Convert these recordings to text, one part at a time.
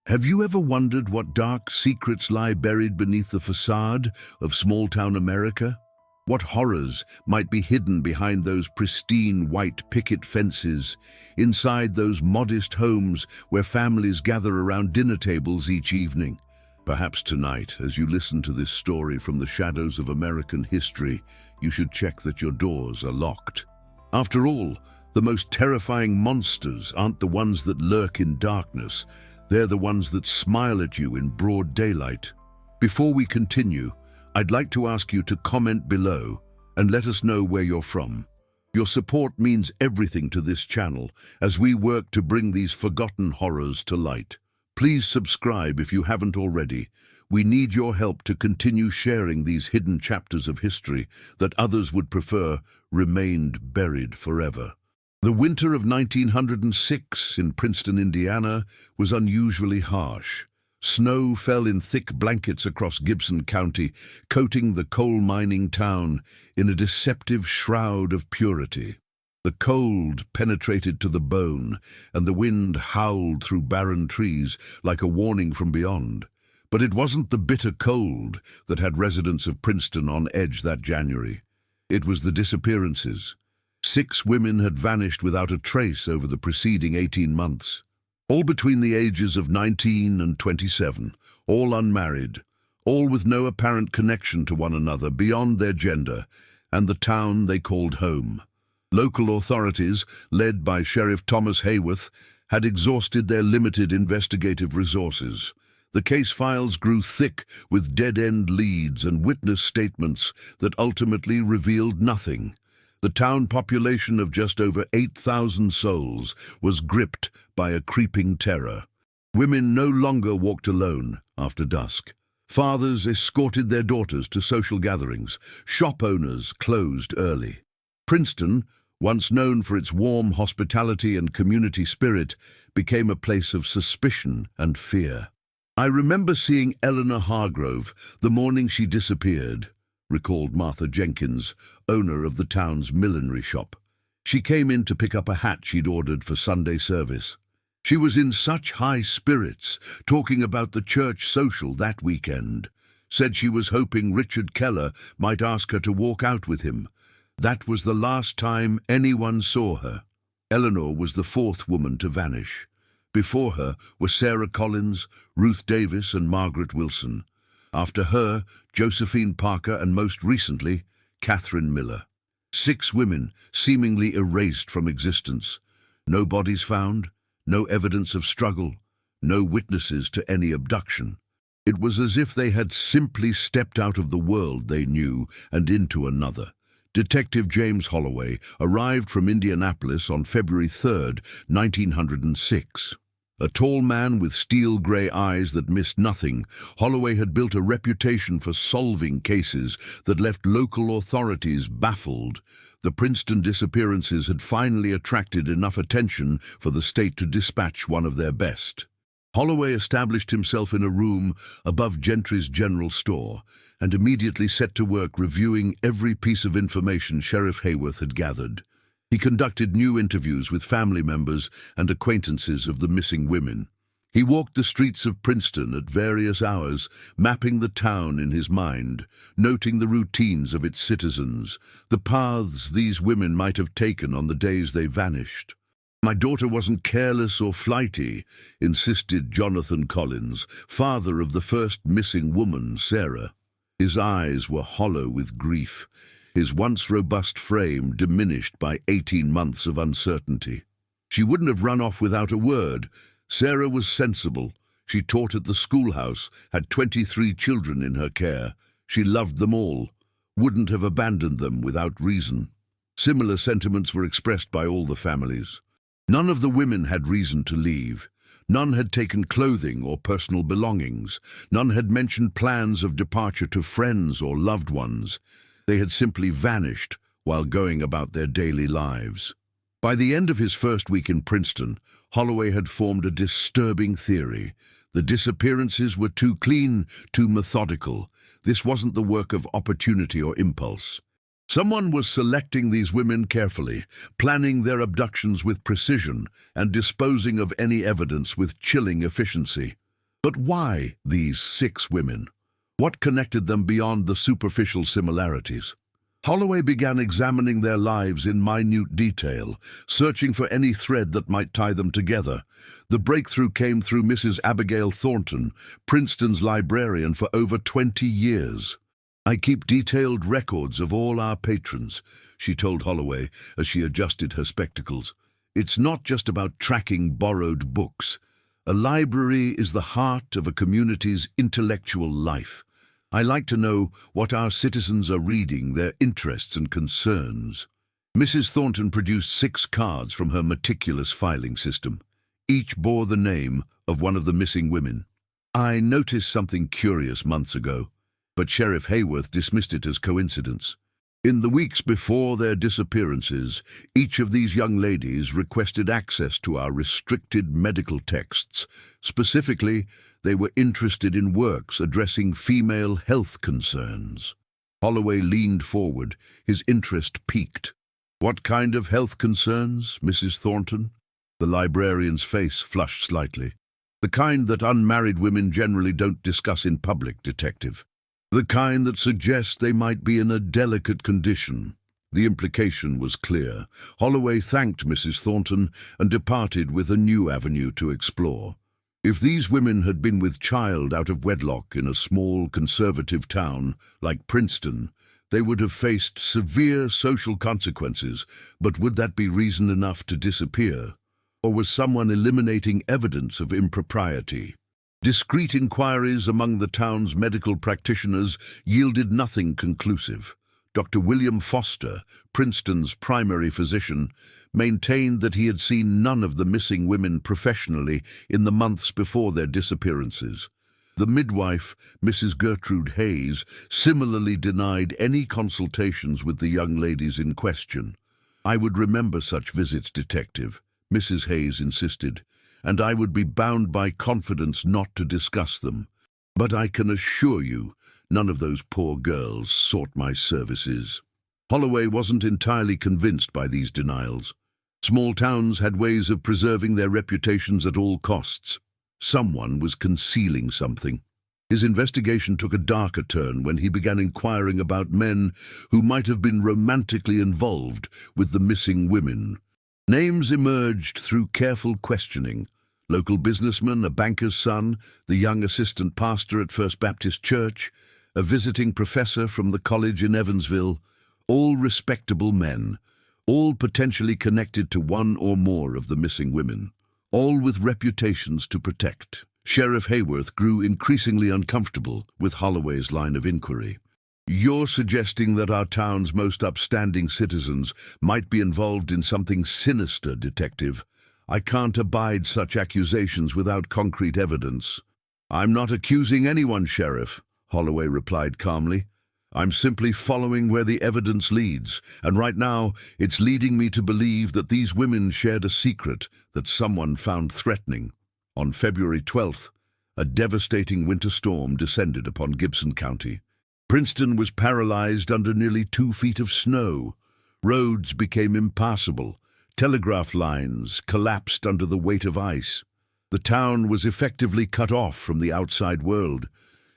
Have you ever wondered what dark secrets lie buried beneath the facade of small-town America? What horrors might be hidden behind those pristine white picket fences, inside those modest homes where families gather around dinner tables each evening? Perhaps tonight, as you listen to this story from the shadows of American history, you should check that your doors are locked. After all, the most terrifying monsters aren't the ones that lurk in darkness. They're the ones that smile at you in broad daylight. Before we continue, I'd like to ask you to comment below and let us know where you're from. Your support means everything to this channel as we work to bring these forgotten horrors to light. Please subscribe if you haven't already. We need your help to continue sharing these hidden chapters of history that others would prefer remained buried forever. The winter of 1906 in Princeton, Indiana, was unusually harsh. Snow fell in thick blankets across Gibson County, coating the coal mining town in a deceptive shroud of purity. The cold penetrated to the bone, and the wind howled through barren trees like a warning from beyond. But it wasn't the bitter cold that had residents of Princeton on edge that January. It was the disappearances. 6 women had vanished without a trace over the preceding 18 months. All between the ages of 19 and 27, all unmarried, all with no apparent connection to one another beyond their gender and the town they called home. Local authorities, led by Sheriff Thomas Hayworth, had exhausted their limited investigative resources. The case files grew thick with dead-end leads and witness statements that ultimately revealed nothing. The town population of just over 8,000 souls was gripped by a creeping terror. Women no longer walked alone after dusk. Fathers escorted their daughters to social gatherings. Shop owners closed early. Princeton, once known for its warm hospitality and community spirit, became a place of suspicion and fear. "I remember seeing Eleanor Hargrove the morning she disappeared," recalled Martha Jenkins, owner of the town's millinery shop. "She came in to pick up a hat she'd ordered for Sunday service. She was in such high spirits, talking about the church social that weekend. Said she was hoping Richard Keller might ask her to walk out with him. That was the last time anyone saw her." Eleanor was the 4th woman to vanish. Before her were Sarah Collins, Ruth Davis, and Margaret Wilson. After her, Josephine Parker, and most recently, Catherine Miller. 6 women seemingly erased from existence. No bodies found, no evidence of struggle, no witnesses to any abduction. It was as if they had simply stepped out of the world they knew and into another. Detective James Holloway arrived from Indianapolis on February 3, 1906. A tall man with steel-gray eyes that missed nothing, Holloway had built a reputation for solving cases that left local authorities baffled. The Princeton disappearances had finally attracted enough attention for the state to dispatch one of their best. Holloway established himself in a room above Gentry's general store and immediately set to work reviewing every piece of information Sheriff Hayworth had gathered. He conducted new interviews with family members and acquaintances of the missing women. He walked the streets of Princeton at various hours, mapping the town in his mind, noting the routines of its citizens, the paths these women might have taken on the days they vanished. "My daughter wasn't careless or flighty," insisted Jonathan Collins, father of the first missing woman, Sarah. His eyes were hollow with grief, his once robust frame diminished by 18 months of uncertainty. "She wouldn't have run off without a word. Sarah was sensible. She taught at the schoolhouse, had 23 children in her care. She loved them all, wouldn't have abandoned them without reason." Similar sentiments were expressed by all the families. None of the women had reason to leave. None had taken clothing or personal belongings. None had mentioned plans of departure to friends or loved ones. They had simply vanished while going about their daily lives. By the end of his first week in Princeton, Holloway had formed a disturbing theory. The disappearances were too clean, too methodical. This wasn't the work of opportunity or impulse. Someone was selecting these women carefully, planning their abductions with precision, and disposing of any evidence with chilling efficiency. But why these 6 women? What connected them beyond the superficial similarities? Holloway began examining their lives in minute detail, searching for any thread that might tie them together. The breakthrough came through Mrs. Abigail Thornton, Princeton's librarian for over 20 years. "I keep detailed records of all our patrons," she told Holloway as she adjusted her spectacles. "It's not just about tracking borrowed books. A library is the heart of a community's intellectual life. I like to know what our citizens are reading, their interests and concerns." Mrs. Thornton produced 6 cards from her meticulous filing system. Each bore the name of one of the missing women. "I noticed something curious months ago, but Sheriff Hayworth dismissed it as coincidence. In the weeks before their disappearances, each of these young ladies requested access to our restricted medical texts. Specifically, they were interested in works addressing female health concerns." Holloway leaned forward, his interest piqued. "What kind of health concerns, Mrs. Thornton?" The librarian's face flushed slightly. "The kind that unmarried women generally don't discuss in public, Detective. The kind that suggests they might be in a delicate condition." The implication was clear. Holloway thanked Mrs. Thornton and departed with a new avenue to explore. If these women had been with child out of wedlock in a small conservative town like Princeton, they would have faced severe social consequences, but would that be reason enough to disappear? Or was someone eliminating evidence of impropriety? Discreet inquiries among the town's medical practitioners yielded nothing conclusive. Dr. William Foster, Princeton's primary physician, maintained that he had seen none of the missing women professionally in the months before their disappearances. The midwife, Mrs. Gertrude Hayes, similarly denied any consultations with the young ladies in question. "I would remember such visits, Detective," Mrs. Hayes insisted, "and I would be bound by confidence not to discuss them. But I can assure you, none of those poor girls sought my services." Holloway wasn't entirely convinced by these denials. Small towns had ways of preserving their reputations at all costs. Someone was concealing something. His investigation took a darker turn when he began inquiring about men who might have been romantically involved with the missing women. Names emerged through careful questioning. Local businessman, a banker's son, the young assistant pastor at First Baptist Church, a visiting professor from the college in Evansville, all respectable men, all potentially connected to one or more of the missing women, all with reputations to protect. Sheriff Hayworth grew increasingly uncomfortable with Holloway's line of inquiry. "You're suggesting that our town's most upstanding citizens might be involved in something sinister, Detective. I can't abide such accusations without concrete evidence." "I'm not accusing anyone, Sheriff," Holloway replied calmly. "I'm simply following where the evidence leads, and right now it's leading me to believe that these women shared a secret that someone found threatening." On February 12th, a devastating winter storm descended upon Gibson County. Princeton was paralyzed under nearly 2 feet of snow. Roads became impassable. Telegraph lines collapsed under the weight of ice. The town was effectively cut off from the outside world.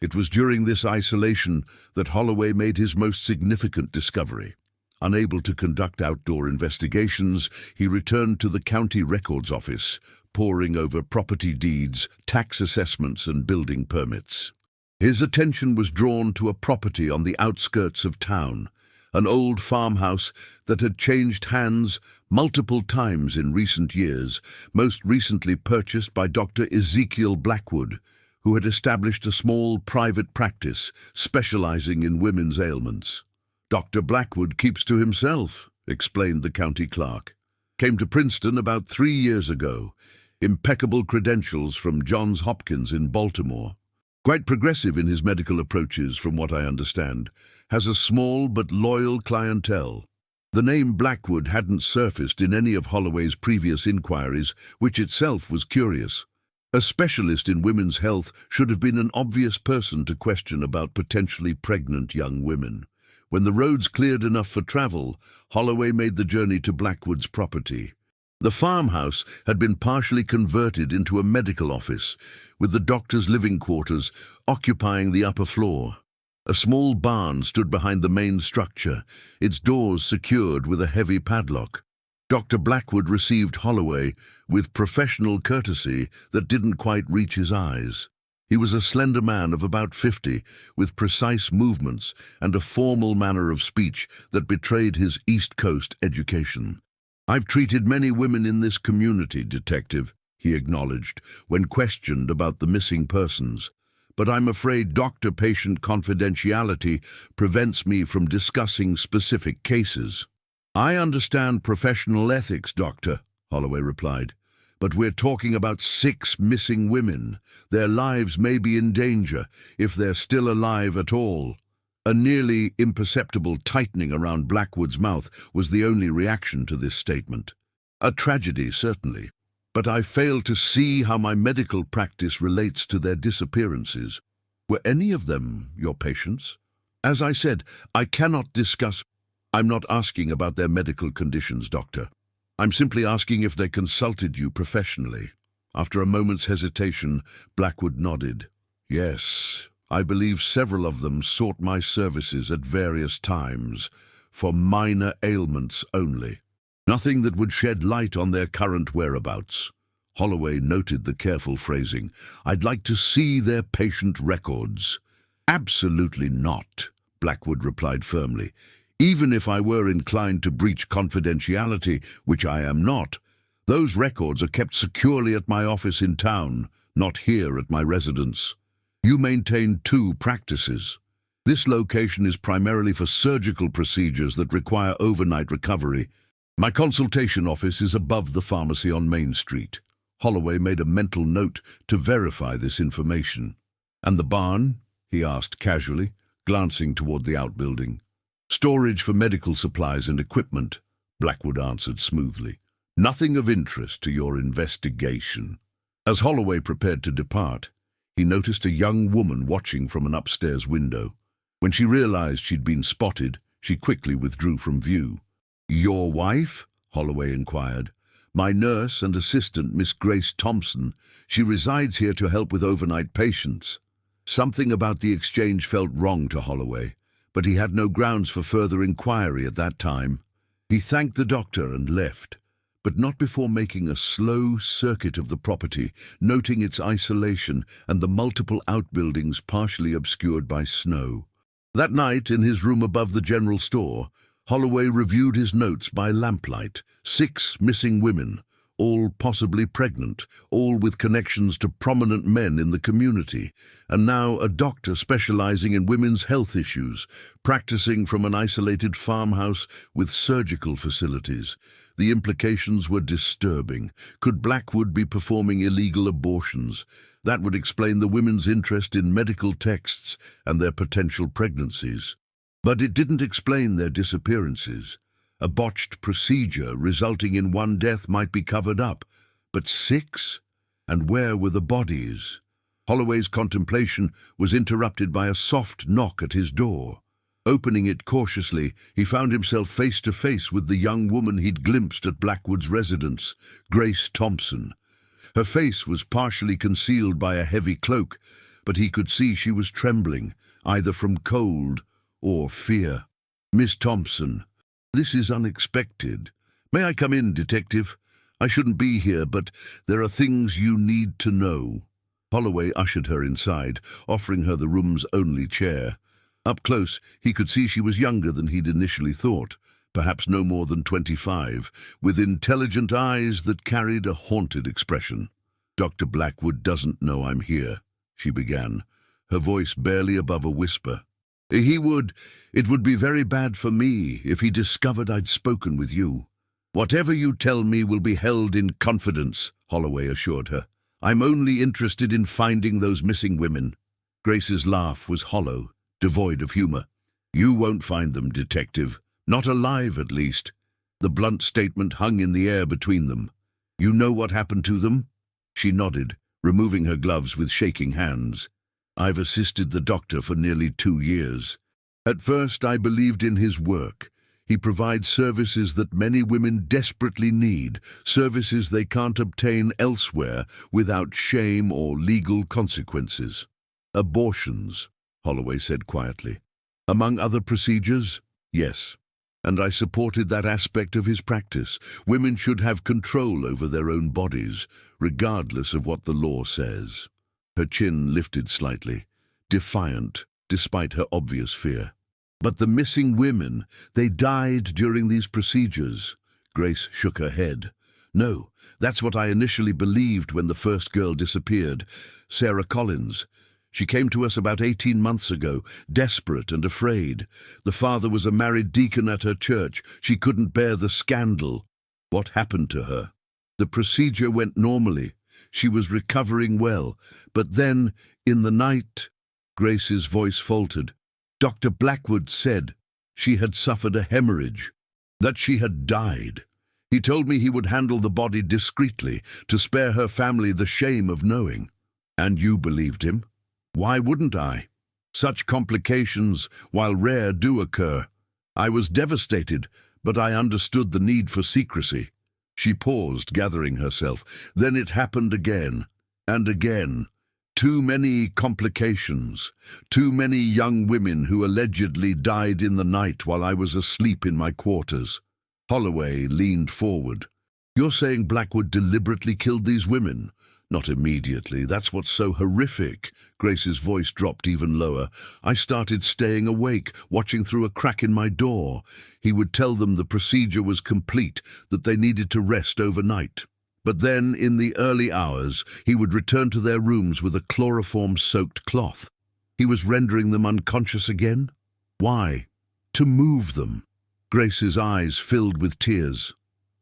It was during this isolation that Holloway made his most significant discovery. Unable to conduct outdoor investigations, he returned to the county records office, poring over property deeds, tax assessments, and building permits. His attention was drawn to a property on the outskirts of town, an old farmhouse that had changed hands multiple times in recent years, most recently purchased by Dr. Ezekiel Blackwood, who had established a small private practice specializing in women's ailments. "Dr. Blackwood keeps to himself," explained the county clerk. "Came to Princeton about 3 years ago. Impeccable credentials from Johns Hopkins in Baltimore. Quite progressive in his medical approaches, from what I understand. Has a small but loyal clientele." The name Blackwood hadn't surfaced in any of Holloway's previous inquiries, which itself was curious. A specialist in women's health should have been an obvious person to question about potentially pregnant young women. When the roads cleared enough for travel, Holloway made the journey to Blackwood's property. The farmhouse had been partially converted into a medical office, with the doctor's living quarters occupying the upper floor. A small barn stood behind the main structure, its doors secured with a heavy padlock. Dr. Blackwood received Holloway with professional courtesy that didn't quite reach his eyes. He was a slender man of about 50, with precise movements and a formal manner of speech that betrayed his East Coast education. "I've treated many women in this community, Detective," he acknowledged when questioned about the missing persons. "But I'm afraid doctor-patient confidentiality prevents me from discussing specific cases." "I understand professional ethics, Doctor," Holloway replied. "But we're talking about 6 missing women. Their lives may be in danger, if they're still alive at all." A nearly imperceptible tightening around Blackwood's mouth was the only reaction to this statement. "A tragedy, certainly. But I fail to see how my medical practice relates to their disappearances. Were any of them your patients? As I said, I cannot discuss—" "I'm not asking about their medical conditions, Doctor. I'm simply asking if they consulted you professionally." After a moment's hesitation, Blackwood nodded. "Yes, I believe several of them sought my services at various times, for minor ailments only. Nothing that would shed light on their current whereabouts." Holloway noted the careful phrasing. "I'd like to see their patient records." "Absolutely not," Blackwood replied firmly. "Even if I were inclined to breach confidentiality, which I am not, those records are kept securely at my office in town, not here at my residence. You maintain 2 practices. This location is primarily for surgical procedures that require overnight recovery. My consultation office is above the pharmacy on Main Street." Holloway made a mental note to verify this information. "And the barn?" he asked casually, glancing toward the outbuilding. "Storage for medical supplies and equipment," Blackwood answered smoothly. "Nothing of interest to your investigation." As Holloway prepared to depart, he noticed a young woman watching from an upstairs window. When she realized she'd been spotted, she quickly withdrew from view. "Your wife?" Holloway inquired. "My nurse and assistant, Miss Grace Thompson. She resides here to help with overnight patients." Something about the exchange felt wrong to Holloway, but he had no grounds for further inquiry at that time. He thanked the doctor and left, but not before making a slow circuit of the property, noting its isolation and the multiple outbuildings partially obscured by snow. That night, in his room above the general store, Holloway reviewed his notes by lamplight. 6 missing women, all possibly pregnant, all with connections to prominent men in the community, and now a doctor specializing in women's health issues, practicing from an isolated farmhouse with surgical facilities. The implications were disturbing. Could Blackwood be performing illegal abortions? That would explain the women's interest in medical texts and their potential pregnancies. But it didn't explain their disappearances. A botched procedure resulting in 1 death might be covered up, but 6? And where were the bodies? Holloway's contemplation was interrupted by a soft knock at his door. Opening it cautiously, he found himself face to face with the young woman he'd glimpsed at Blackwood's residence, Grace Thompson. Her face was partially concealed by a heavy cloak, but he could see she was trembling, either from cold or fear. "Miss Thompson, this is unexpected. May I come in, Detective? I shouldn't be here, but there are things you need to know." Holloway ushered her inside, offering her the room's only chair. Up close, he could see she was younger than he'd initially thought, perhaps no more than 25, with intelligent eyes that carried a haunted expression. "Dr. Blackwood doesn't know I'm here," she began, her voice barely above a whisper. It would be very bad for me if he discovered I'd spoken with you." "Whatever you tell me will be held in confidence," Holloway assured her. "I'm only interested in finding those missing women." Grace's laugh was hollow, devoid of humor. "You won't find them, Detective. Not alive, at least." The blunt statement hung in the air between them. "You know what happened to them?" She nodded, removing her gloves with shaking hands. "I've assisted the doctor for nearly 2 years. At first I believed in his work. He provides services that many women desperately need, services they can't obtain elsewhere without shame or legal consequences. Abortions, Holloway said quietly. Among other procedures, yes. And I supported that aspect of his practice. Women should have control over their own bodies, regardless of what the law says. Her chin lifted slightly, defiant, despite her obvious fear. But the missing women, they died during these procedures. Grace shook her head. No, that's what I initially believed when the first girl disappeared. Sarah Collins. She came to us about 18 months ago, desperate and afraid. The father was a married deacon at her church. She couldn't bear the scandal. What happened to her? The procedure went normally. She was recovering well. But then, in the night, Grace's voice faltered. Dr. Blackwood said she had suffered a hemorrhage, that she had died. He told me he would handle the body discreetly, to spare her family the shame of knowing. And you believed him? Why wouldn't I? Such complications, while rare, do occur. I was devastated, but I understood the need for secrecy. She paused, gathering herself. Then it happened again, and again. Too many complications. Too many young women who allegedly died in the night while I was asleep in my quarters. Holloway leaned forward. You're saying Blackwood deliberately killed these women? Not immediately. That's what's so horrific. Grace's voice dropped even lower. I started staying awake, watching through a crack in my door. He would tell them the procedure was complete, that they needed to rest overnight. But then, in the early hours, he would return to their rooms with a chloroform-soaked cloth. He was rendering them unconscious again? Why? To move them. Grace's eyes filled with tears.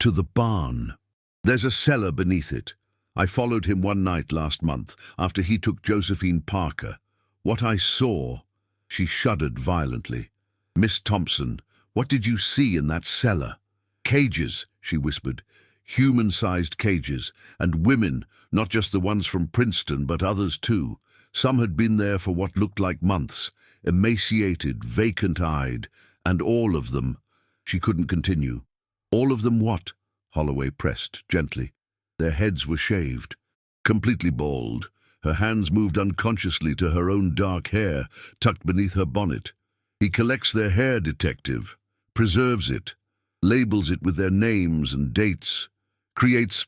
To the barn. There's a cellar beneath it. I followed him one night last month, after he took Josephine Parker. What I saw, she shuddered violently. Miss Thompson, what did you see in that cellar? Cages, she whispered. Human-sized cages, and women, not just the ones from Princeton, but others too. Some had been there for what looked like months, emaciated, vacant-eyed, and all of them. She couldn't continue. All of them what? Holloway pressed gently. Their heads were shaved, completely bald. Her hands moved unconsciously to her own dark hair, tucked beneath her bonnet. He collects their hair, detective, preserves it, labels it with their names and dates, creates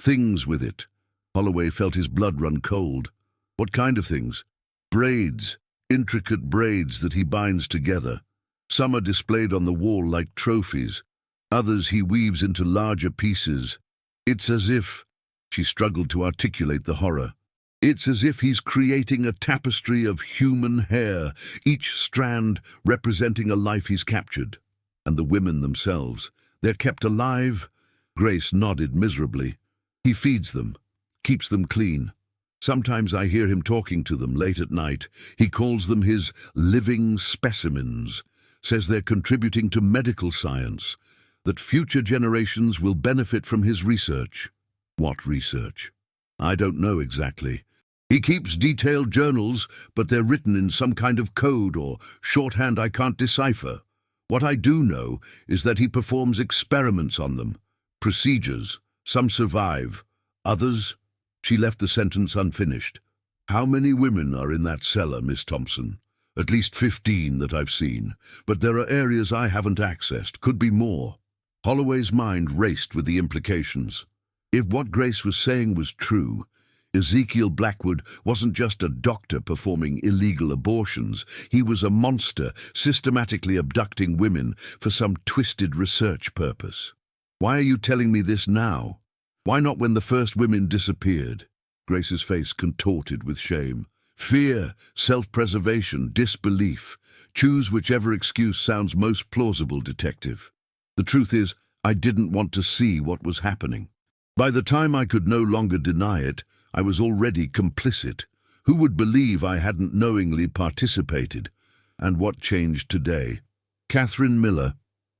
things with it. Holloway felt his blood run cold. What kind of things? Braids, intricate braids that he binds together. Some are displayed on the wall like trophies. Others he weaves into larger pieces. It's as if, she struggled to articulate the horror, it's as if he's creating a tapestry of human hair, each strand representing a life he's captured. And the women themselves, they're kept alive? Grace nodded miserably. He feeds them, keeps them clean. Sometimes I hear him talking to them late at night. He calls them his living specimens, says they're contributing to medical science, that future generations will benefit from his research. What research? I don't know exactly. He keeps detailed journals, but they're written in some kind of code or shorthand I can't decipher. What I do know is that he performs experiments on them, procedures. Some survive, others... She left the sentence unfinished. How many women are in that cellar, Miss Thompson? At least 15 that I've seen, but there are areas I haven't accessed, could be more. Holloway's mind raced with the implications. If what Grace was saying was true, Ezekiel Blackwood wasn't just a doctor performing illegal abortions. He was a monster, systematically abducting women for some twisted research purpose. Why are you telling me this now? Why not when the first women disappeared? Grace's face contorted with shame. Fear, self-preservation, disbelief. Choose whichever excuse sounds most plausible, detective. The truth is, I didn't want to see what was happening. By the time I could no longer deny it, I was already complicit. Who would believe I hadn't knowingly participated? And what changed today? Catherine Miller.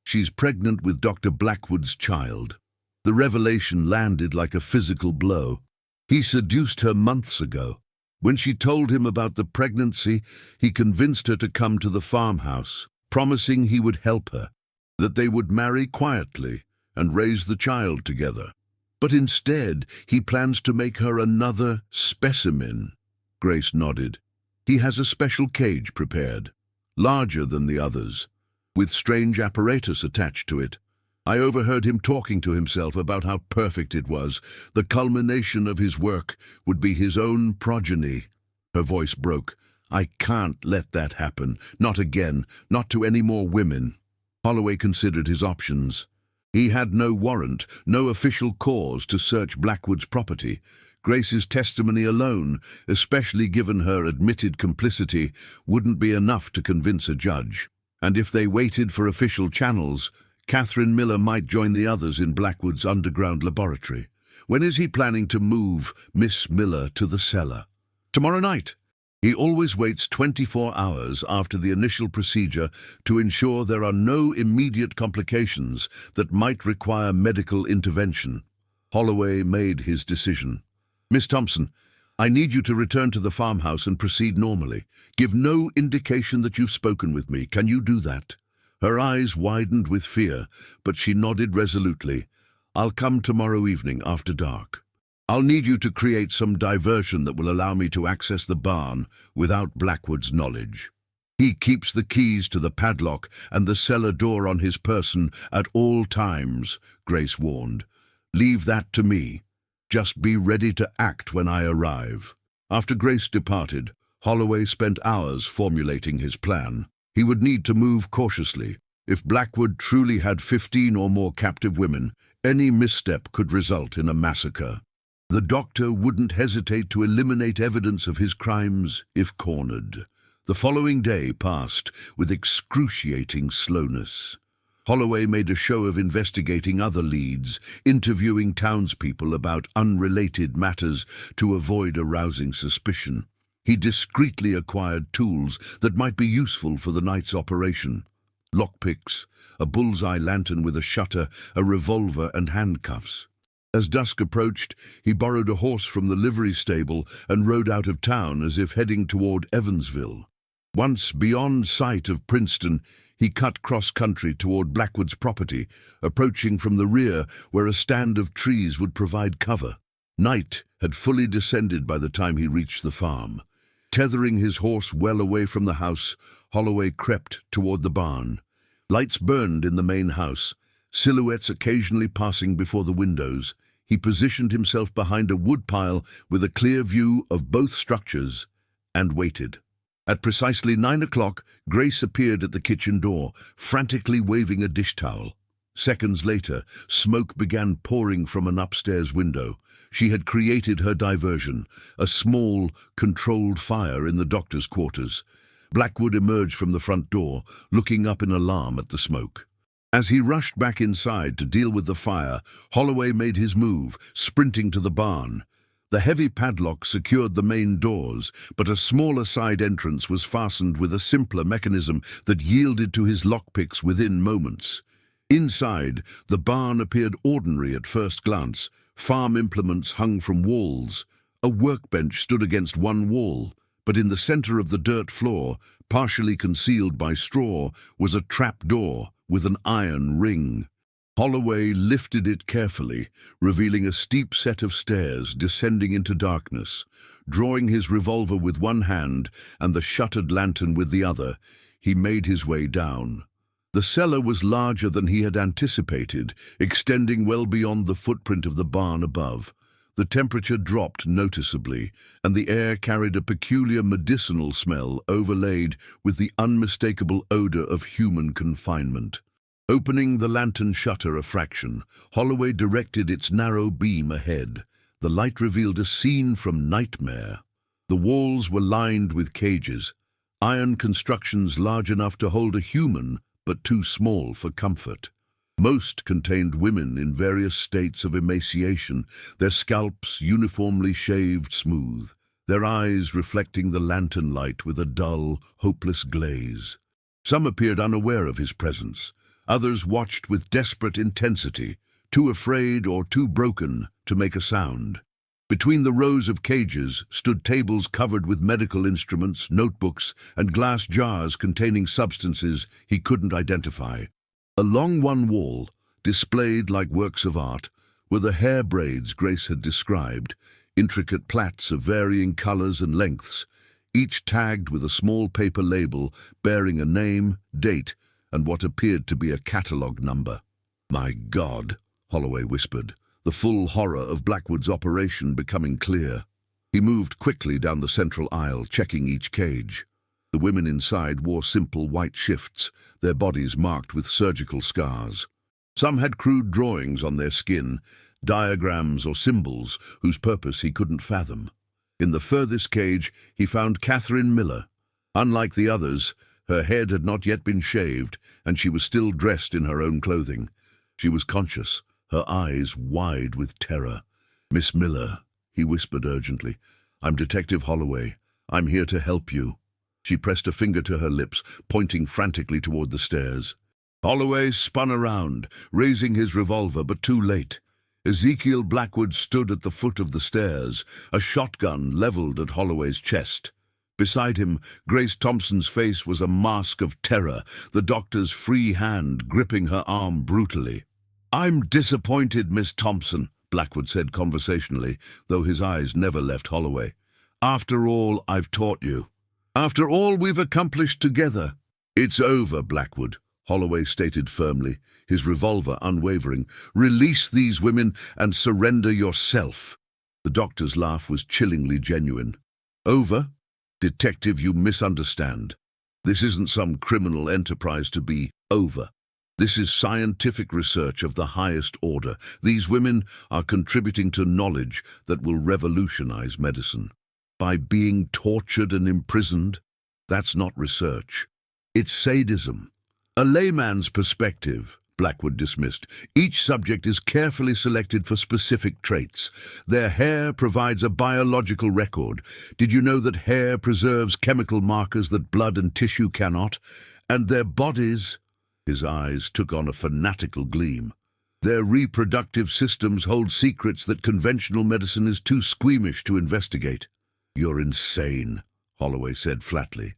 She's pregnant with Dr. Blackwood's child. The revelation landed like a physical blow. He seduced her months ago. When she told him about the pregnancy, he convinced her to come to the farmhouse, promising he would help her. that they would marry quietly and raise the child together. But instead, he plans to make her another specimen. Grace nodded. He has a special cage prepared, larger than the others, with strange apparatus attached to it. I overheard him talking to himself about how perfect it was. The culmination of his work would be his own progeny. Her voice broke. I can't let that happen. Not again. Not to any more women. Holloway considered his options. He had no warrant, no official cause to search Blackwood's property. Grace's testimony alone, especially given her admitted complicity, wouldn't be enough to convince a judge. And if they waited for official channels, Catherine Miller might join the others in Blackwood's underground laboratory. When is he planning to move Miss Miller to the cellar? Tomorrow night. He always waits 24 hours after the initial procedure to ensure there are no immediate complications that might require medical intervention. Holloway made his decision. Miss Thompson, I need you to return to the farmhouse and proceed normally. Give no indication that you've spoken with me. Can you do that? Her eyes widened with fear, but she nodded resolutely. I'll come tomorrow evening after dark. I'll need you to create some diversion that will allow me to access the barn without Blackwood's knowledge. He keeps the keys to the padlock and the cellar door on his person at all times, Grace warned. Leave that to me. Just be ready to act when I arrive. After Grace departed, Holloway spent hours formulating his plan. He would need to move cautiously. If Blackwood truly had 15 or more captive women, any misstep could result in a massacre. The doctor wouldn't hesitate to eliminate evidence of his crimes if cornered. The following day passed with excruciating slowness. Holloway made a show of investigating other leads, interviewing townspeople about unrelated matters to avoid arousing suspicion. He discreetly acquired tools that might be useful for the night's operation. Lockpicks, a bullseye lantern with a shutter, a revolver and handcuffs. As dusk approached, he borrowed a horse from the livery stable and rode out of town as if heading toward Evansville. Once beyond sight of Princeton, he cut cross-country toward Blackwood's property, approaching from the rear where a stand of trees would provide cover. Night had fully descended by the time he reached the farm. Tethering his horse well away from the house, Holloway crept toward the barn. Lights burned in the main house, silhouettes occasionally passing before the windows. He positioned himself behind a woodpile with a clear view of both structures and waited. At precisely 9 o'clock, Grace appeared at the kitchen door, frantically waving a dish towel. Seconds later, smoke began pouring from an upstairs window. She had created her diversion, a small, controlled fire in the doctor's quarters. Blackwood emerged from the front door, looking up in alarm at the smoke. As he rushed back inside to deal with the fire, Holloway made his move, sprinting to the barn. The heavy padlock secured the main doors, but a smaller side entrance was fastened with a simpler mechanism that yielded to his lockpicks within moments. Inside, the barn appeared ordinary at first glance. Farm implements hung from walls. A workbench stood against one wall, but in the center of the dirt floor, partially concealed by straw, was a trap door with an iron ring. Holloway lifted it carefully, revealing a steep set of stairs descending into darkness. Drawing his revolver with one hand and the shuttered lantern with the other, he made his way down. The cellar was larger than he had anticipated, extending well beyond the footprint of the barn above. The temperature dropped noticeably, and the air carried a peculiar medicinal smell overlaid with the unmistakable odor of human confinement. Opening the lantern shutter a fraction, Holloway directed its narrow beam ahead. The light revealed a scene from nightmare. The walls were lined with cages, iron constructions large enough to hold a human, but too small for comfort. Most contained women in various states of emaciation, their scalps uniformly shaved smooth, their eyes reflecting the lantern light with a dull, hopeless glaze. Some appeared unaware of his presence. Others watched with desperate intensity, too afraid or too broken to make a sound. Between the rows of cages stood tables covered with medical instruments, notebooks, and glass jars containing substances he couldn't identify. Along one wall, displayed like works of art, were the hair braids Grace had described, intricate plaits of varying colors and lengths, each tagged with a small paper label bearing a name, date, and what appeared to be a catalogue number. "My God," Holloway whispered, the full horror of Blackwood's operation becoming clear. He moved quickly down the central aisle, checking each cage. The women inside wore simple white shifts, their bodies marked with surgical scars. Some had crude drawings on their skin, diagrams or symbols whose purpose he couldn't fathom. In the furthest cage, he found Catherine Miller. Unlike the others, her head had not yet been shaved, and she was still dressed in her own clothing. She was conscious, her eyes wide with terror. "Miss Miller," he whispered urgently, "I'm Detective Holloway. I'm here to help you." She pressed a finger to her lips, pointing frantically toward the stairs. Holloway spun around, raising his revolver, but too late. Ezekiel Blackwood stood at the foot of the stairs, a shotgun leveled at Holloway's chest. Beside him, Grace Thompson's face was a mask of terror, the doctor's free hand gripping her arm brutally. "I'm disappointed, Miss Thompson," Blackwood said conversationally, though his eyes never left Holloway. "After all I've taught you. After all we've accomplished together." "It's over, Blackwood," Holloway stated firmly, his revolver unwavering. "Release these women and surrender yourself." The doctor's laugh was chillingly genuine. "Over? Detective, you misunderstand. This isn't some criminal enterprise to be over. This is scientific research of the highest order. These women are contributing to knowledge that will revolutionize medicine. By being tortured and imprisoned, that's not research. It's sadism. A layman's perspective," Blackwood dismissed. "Each subject is carefully selected for specific traits. Their hair provides a biological record. Did you know that hair preserves chemical markers that blood and tissue cannot? And their bodies—" His eyes took on a fanatical gleam. "Their reproductive systems hold secrets that conventional medicine is too squeamish to investigate." "You're insane," Holloway said flatly.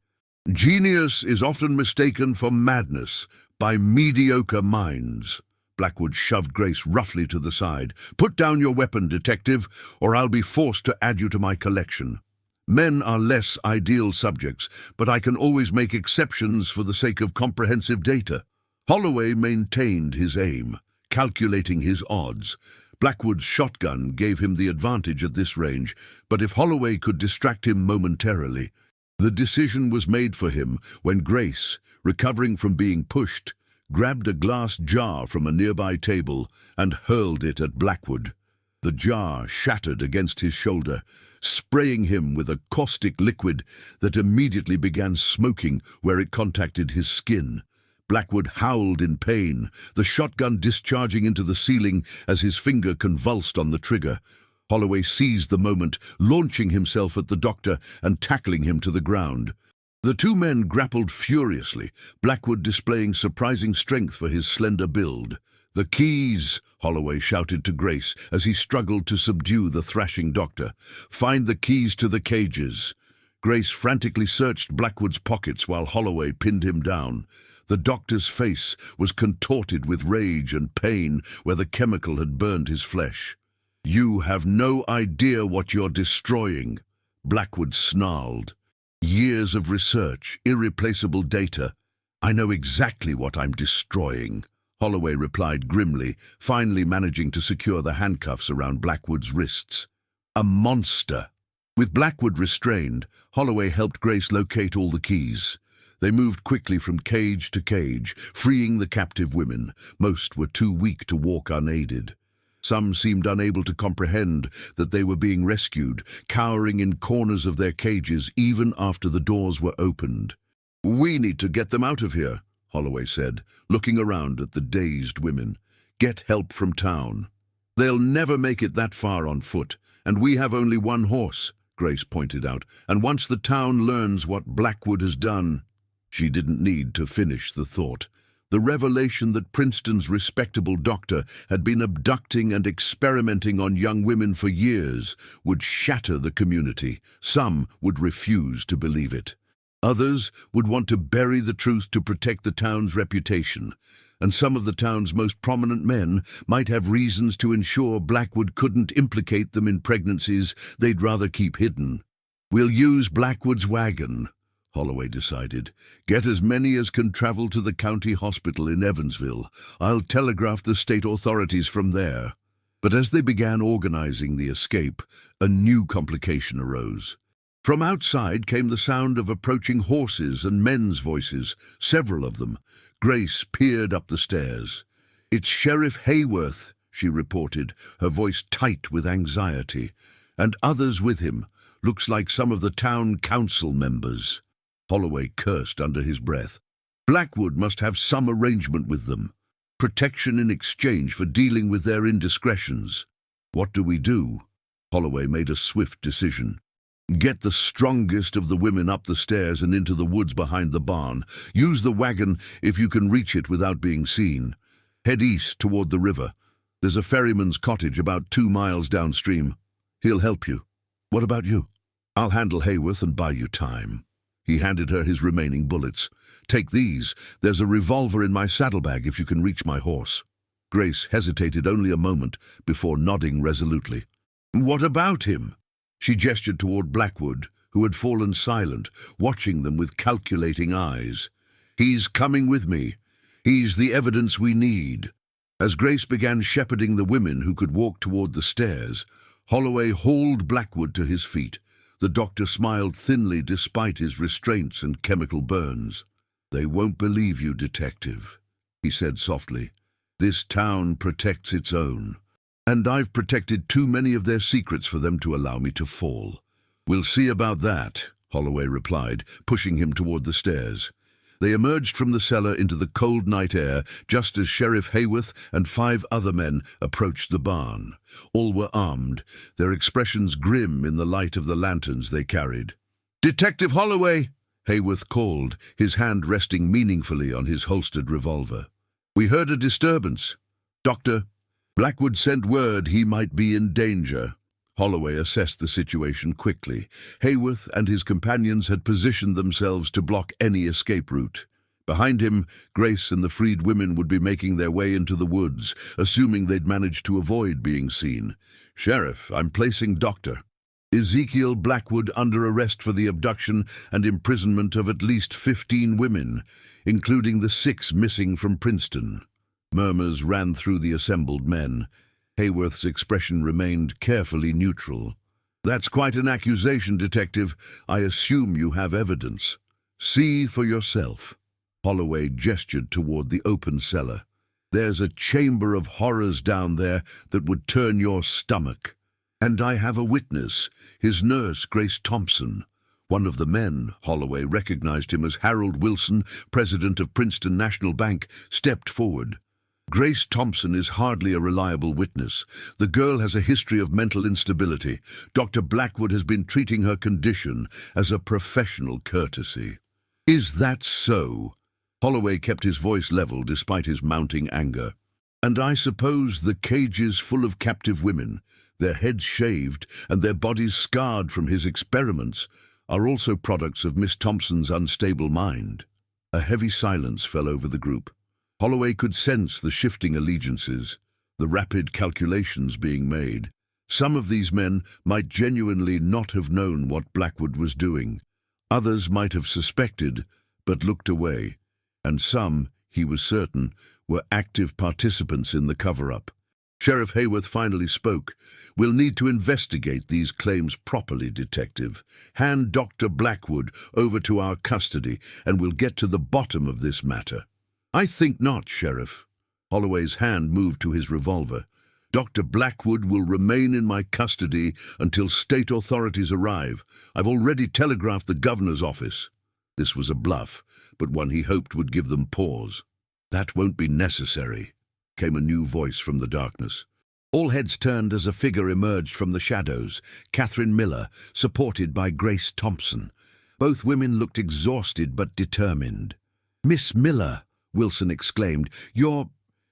"Genius is often mistaken for madness by mediocre minds." Blackwood shoved Grace roughly to the side. "Put down your weapon, detective, or I'll be forced to add you to my collection. Men are less ideal subjects, but I can always make exceptions for the sake of comprehensive data." Holloway maintained his aim, calculating his odds. Blackwood's shotgun gave him the advantage at this range, but if Holloway could distract him momentarily— The decision was made for him when Grace, recovering from being pushed, grabbed a glass jar from a nearby table and hurled it at Blackwood. The jar shattered against his shoulder, spraying him with a caustic liquid that immediately began smoking where it contacted his skin. Blackwood howled in pain, the shotgun discharging into the ceiling as his finger convulsed on the trigger. Holloway seized the moment, launching himself at the doctor and tackling him to the ground. The two men grappled furiously, Blackwood displaying surprising strength for his slender build. "The keys!" Holloway shouted to Grace as he struggled to subdue the thrashing doctor. "Find the keys to the cages." Grace frantically searched Blackwood's pockets while Holloway pinned him down. The doctor's face was contorted with rage and pain where the chemical had burned his flesh. "You have no idea what you're destroying," Blackwood snarled. "Years of research, irreplaceable data. I know exactly what I'm destroying," Holloway replied grimly, finally managing to secure the handcuffs around Blackwood's wrists. "A monster." With Blackwood restrained, Holloway helped Grace locate all the keys. They moved quickly from cage to cage, freeing the captive women. Most were too weak to walk unaided. Some seemed unable to comprehend that they were being rescued, cowering in corners of their cages even after the doors were opened. "We need to get them out of here," Holloway said, looking around at the dazed women. "Get help from town." "They'll never make it that far on foot, and we have only one horse," Grace pointed out. "And once the town learns what Blackwood has done—" She didn't need to finish the thought. The revelation that Princeton's respectable doctor had been abducting and experimenting on young women for years would shatter the community. Some would refuse to believe it. Others would want to bury the truth to protect the town's reputation. and some of the town's most prominent men might have reasons to ensure Blackwood couldn't implicate them in pregnancies they'd rather keep hidden. "We'll use Blackwood's wagon," Holloway decided. "Get as many as can travel to the county hospital in Evansville. I'll telegraph the state authorities from there." But as they began organizing the escape, a new complication arose. From outside came the sound of approaching horses and men's voices, several of them. Grace peered up the stairs. "It's Sheriff Hayworth," she reported, her voice tight with anxiety. "And others with him. Looks like some of the town council members." Holloway cursed under his breath. Blackwood must have some arrangement with them. Protection in exchange for dealing with their indiscretions. "What do we do?" Holloway made a swift decision. "Get the strongest of the women up the stairs and into the woods behind the barn. Use the wagon if you can reach it without being seen. Head east toward the river. There's a ferryman's cottage about 2 miles downstream. He'll help you. What about you?" "I'll handle Hayworth and buy you time." He handed her his remaining bullets. "Take these. There's a revolver in my saddlebag if you can reach my horse." Grace hesitated only a moment before nodding resolutely. "What about him?" She gestured toward Blackwood, who had fallen silent, watching them with calculating eyes. "He's coming with me. He's the evidence we need." As Grace began shepherding the women who could walk toward the stairs, Holloway hauled Blackwood to his feet. The doctor smiled thinly despite his restraints and chemical burns. "They won't believe you, detective," he said softly. "This town protects its own. And I've protected too many of their secrets for them to allow me to fall." "We'll see about that," Holloway replied, pushing him toward the stairs. They emerged from the cellar into the cold night air just as Sheriff Hayworth and 5 other men approached the barn. All were armed, their expressions grim in the light of the lanterns they carried. "Detective Holloway!" Hayworth called, his hand resting meaningfully on his holstered revolver. "We heard a disturbance. Doctor, Blackwood sent word he might be in danger." Holloway assessed the situation quickly. Hayworth and his companions had positioned themselves to block any escape route. Behind him, Grace and the freed women would be making their way into the woods, assuming they'd managed to avoid being seen. "Sheriff, I'm placing Dr. Ezekiel Blackwood under arrest for the abduction and imprisonment of at least 15 women, including the 6 missing from Princeton." Murmurs ran through the assembled men. Hayworth's expression remained carefully neutral. "That's quite an accusation, Detective. I assume you have evidence. See for yourself." Holloway gestured toward the open cellar. "There's a chamber of horrors down there that would turn your stomach. And I have a witness, his nurse, Grace Thompson." One of the men, Holloway recognized him as Harold Wilson, president of Princeton National Bank, stepped forward. "Grace Thompson is hardly a reliable witness. The girl has a history of mental instability. Dr. Blackwood has been treating her condition as a professional courtesy." "Is that so?" Holloway kept his voice level despite his mounting anger. "And I suppose the cages full of captive women, their heads shaved and their bodies scarred from his experiments, are also products of Miss Thompson's unstable mind." A heavy silence fell over the group. Holloway could sense the shifting allegiances, the rapid calculations being made. Some of these men might genuinely not have known what Blackwood was doing. Others might have suspected, but looked away. And some, he was certain, were active participants in the cover-up. Sheriff Hayworth finally spoke. "We'll need to investigate these claims properly, Detective. Hand Dr. Blackwood over to our custody, and we'll get to the bottom of this matter." "I think not, Sheriff." Holloway's hand moved to his revolver. "Dr. Blackwood will remain in my custody until state authorities arrive. I've already telegraphed the governor's office." This was a bluff, but one he hoped would give them pause. "That won't be necessary," came a new voice from the darkness. All heads turned as a figure emerged from the shadows, Catherine Miller, supported by Grace Thompson. Both women looked exhausted but determined. "Miss Miller," Wilson exclaimed, You're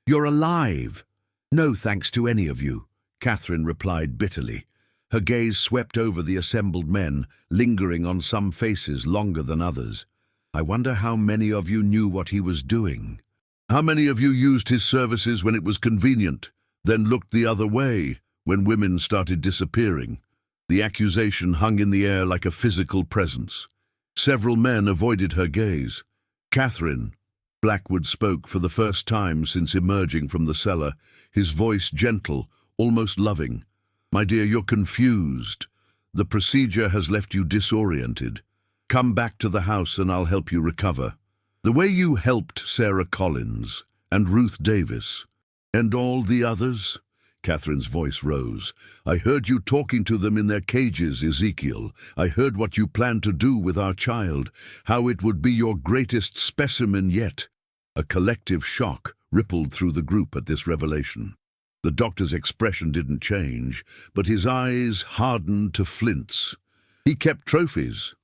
alive." "No thanks to any of you," Catherine replied bitterly. Her gaze swept over the assembled men, lingering on some faces longer than others. "I wonder how many of you knew what he was doing." How many of you used his services when it was convenient, then looked the other way when women started disappearing? The accusation hung in the air like a physical presence. Several men avoided her gaze. Catherine, Blackwood spoke for the first time since emerging from the cellar, his voice gentle, almost loving. "My dear, you're confused. The procedure has left you disoriented. Come back to the house and I'll help you recover. The way you helped Sarah Collins and Ruth Davis and all the others." Catherine's voice rose. "I heard you talking to them in their cages, Ezekiel. I heard what you planned to do with our child, how it would be your greatest specimen yet." A collective shock rippled through the group at this revelation. The doctor's expression didn't change, but his eyes hardened to flints. "He kept trophies,"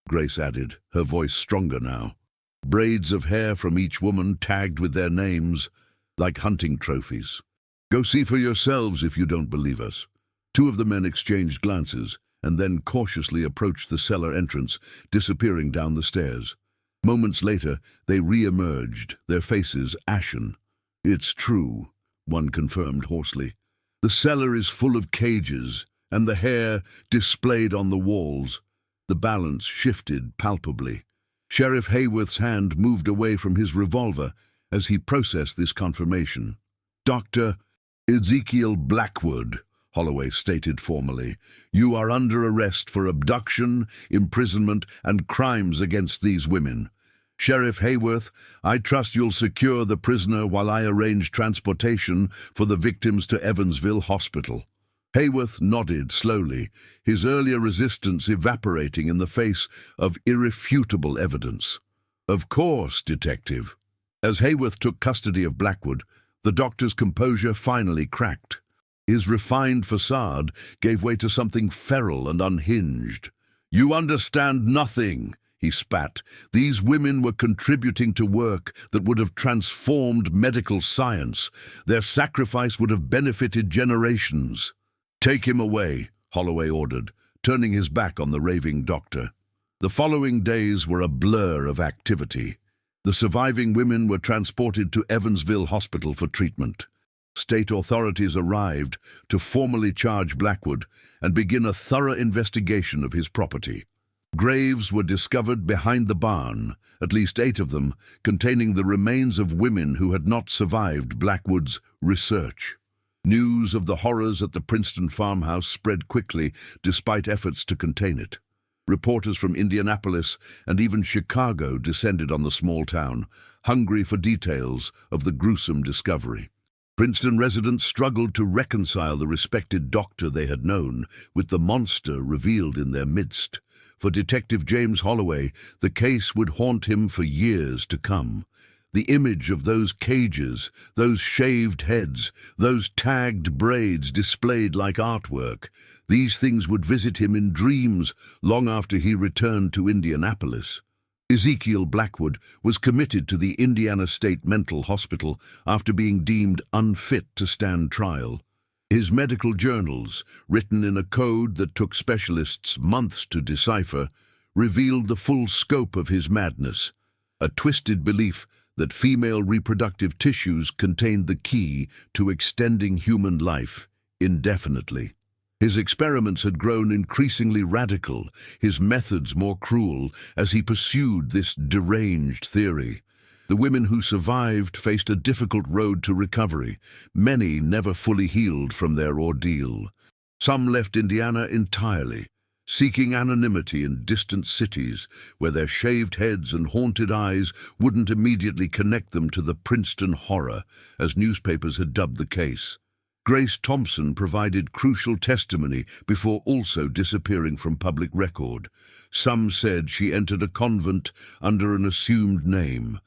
Grace added, her voice stronger now. "Braids of hair from each woman tagged with their names, like hunting trophies. Go see for yourselves if you don't believe us." Two of the men exchanged glances and then cautiously approached the cellar entrance, disappearing down the stairs. Moments later, they re-emerged, their faces ashen. "It's true," one confirmed hoarsely. "The cellar is full of cages, and the hair displayed on the walls." The balance shifted palpably. Sheriff Hayworth's hand moved away from his revolver as he processed this confirmation. "Dr. Ezekiel Blackwood," Holloway stated formally, "you are under arrest for abduction, imprisonment, and crimes against these women. Sheriff Hayworth, I trust you'll secure the prisoner while I arrange transportation for the victims to Evansville Hospital." Hayworth nodded slowly, his earlier resistance evaporating in the face of irrefutable evidence. "Of course, Detective." As Hayworth took custody of Blackwood, the doctor's composure finally cracked. His refined facade gave way to something feral and unhinged. "You understand nothing," he spat. "These women were contributing to work that would have transformed medical science. Their sacrifice would have benefited generations." "Take him away," Holloway ordered, turning his back on the raving doctor. The following days were a blur of activity. The surviving women were transported to Evansville Hospital for treatment. State authorities arrived to formally charge Blackwood and begin a thorough investigation of his property. Graves were discovered behind the barn, at least 8 of them, containing the remains of women who had not survived Blackwood's research. News of the horrors at the Princeton farmhouse spread quickly despite efforts to contain it. Reporters from Indianapolis and even Chicago descended on the small town, hungry for details of the gruesome discovery. Princeton residents struggled to reconcile the respected doctor they had known with the monster revealed in their midst. For Detective James Holloway, the case would haunt him for years to come. The image of those cages, those shaved heads, those tagged braids displayed like artwork, these things would visit him in dreams long after he returned to Indianapolis. Ezekiel Blackwood was committed to the Indiana State Mental Hospital after being deemed unfit to stand trial. His medical journals, written in a code that took specialists months to decipher, revealed the full scope of his madness, a twisted belief that female reproductive tissues contained the key to extending human life indefinitely. His experiments had grown increasingly radical, his methods more cruel, as he pursued this deranged theory. The women who survived faced a difficult road to recovery. Many never fully healed from their ordeal. Some left Indiana entirely, seeking anonymity in distant cities where their shaved heads and haunted eyes wouldn't immediately connect them to the Princeton horror, as newspapers had dubbed the case. Grace Thompson provided crucial testimony before also disappearing from public record. Some said she entered a convent under an assumed name.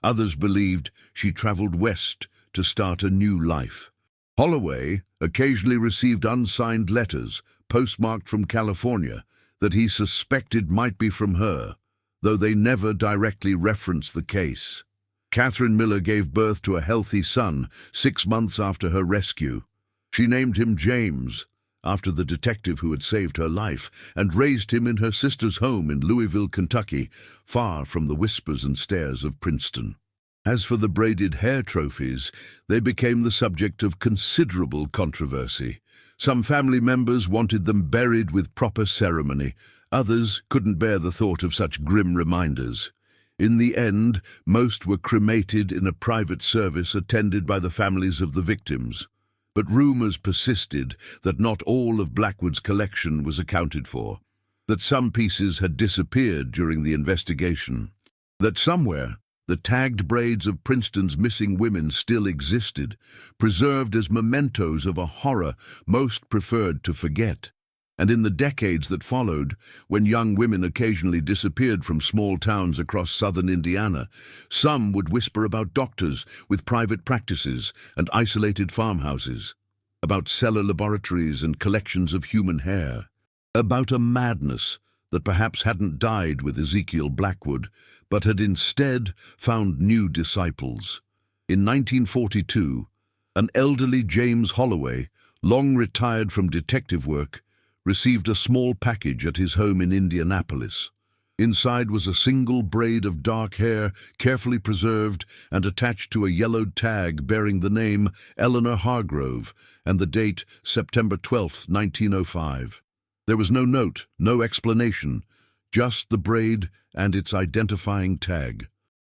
Others believed she traveled west to start a new life. Holloway occasionally received unsigned letters, postmarked from California, that he suspected might be from her, though they never directly referenced the case. Catherine Miller gave birth to a healthy son 6 months after her rescue. She named him James, after the detective who had saved her life, and raised him in her sister's home in Louisville, Kentucky, far from the whispers and stares of Princeton. As for the braided hair trophies, they became the subject of considerable controversy. Some family members wanted them buried with proper ceremony. Others couldn't bear the thought of such grim reminders. In the end, most were cremated in a private service attended by the families of the victims. But rumors persisted that not all of Blackwood's collection was accounted for, that some pieces had disappeared during the investigation, that somewhere the tagged braids of Princeton's missing women still existed, preserved as mementos of a horror most preferred to forget. And in the decades that followed, when young women occasionally disappeared from small towns across southern Indiana, some would whisper about doctors with private practices and isolated farmhouses, about cellar laboratories and collections of human hair, about a madness that perhaps hadn't died with Ezekiel Blackwood, but had instead found new disciples. In 1942, an elderly James Holloway, long retired from detective work, received a small package at his home in Indianapolis. Inside was a single braid of dark hair, carefully preserved and attached to a yellowed tag bearing the name Eleanor Hargrove and the date September 12, 1905. There was no note, no explanation, just the braid and its identifying tag.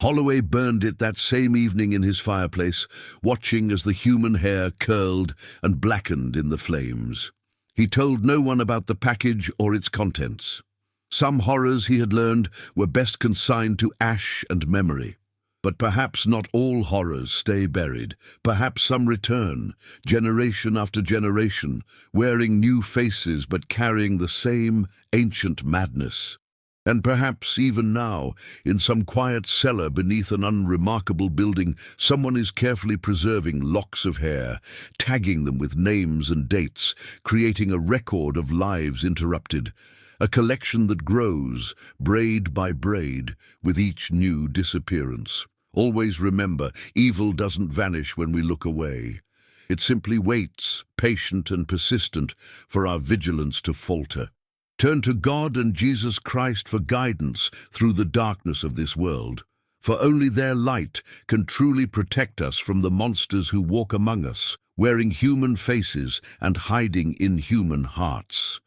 Holloway burned it that same evening in his fireplace, watching as the human hair curled and blackened in the flames. He told no one about the package or its contents. Some horrors, he had learned, were best consigned to ash and memory. But perhaps not all horrors stay buried. Perhaps some return, generation after generation, wearing new faces but carrying the same ancient madness. And perhaps even now, in some quiet cellar beneath an unremarkable building, someone is carefully preserving locks of hair, tagging them with names and dates, creating a record of lives interrupted, a collection that grows, braid by braid, with each new disappearance. Always remember, evil doesn't vanish when we look away. It simply waits, patient and persistent, for our vigilance to falter. Turn to God and Jesus Christ for guidance through the darkness of this world, for only their light can truly protect us from the monsters who walk among us, wearing human faces and hiding in human hearts.